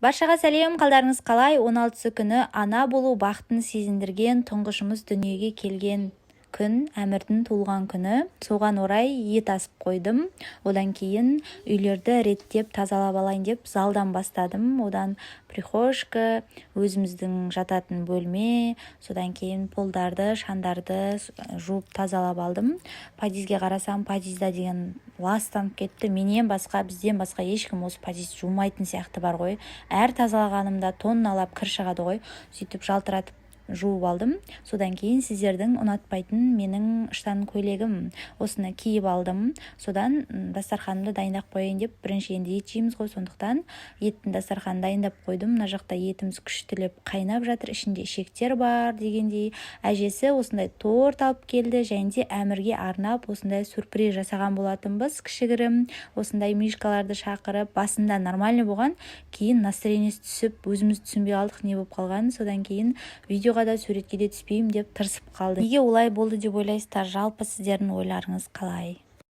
Баршаға сәлем, қалдарыңыз қалай? 16 күні ана болу бақытын сезіндірген тұңғышымыз дүниеге келген күн, әмірдің туылған күні. Соған орай ет асып қойдым. Одан кейін үйлерді реттеп тазалап алайын деп залдан бастадым. Одан прихожка, өзіміздің жататын бөлме, содан кейін полдарды, шандарды жуып тазалап алдым. Подъезге қарасам, подъезда деген ластанып кетті. Менен басқа, бізден басқа ешкім осы подъез жумайтын сияқты бар ғой. Әр тазалағанымда тонналап кір шығады ғой. Сөйтіп жалтыратып жуып алдым. Содан кейін сіздердің ұнатпайтын менің штан көйлегім. Осыны киіп алдым. Содан дастарханымды дайындап қояйын деп, бірінші енді ет жейміз ғой, сондықтан еттің дастарханын дайындап қойдым. Мына жақта етіміз күштілеп қайнап жатыр, ішінде ішектер бар дегендей. Әжесі осындай торт алып келді, және де әмірге арнап осындай сюрприз жасаған болатынбыз. Кішігірім осындай мишкаларды шақырып, басында нормальный болған, кейін настроениесі түсіп, өзіміз түсінбей қалдық не болып қалғанын. Содан кейін видеоға да суретке де түспеймін деп тырысып қалды. Неге олай болды деп ойлайсыздар? Жалпы сіздердің ойларыңыз қалай?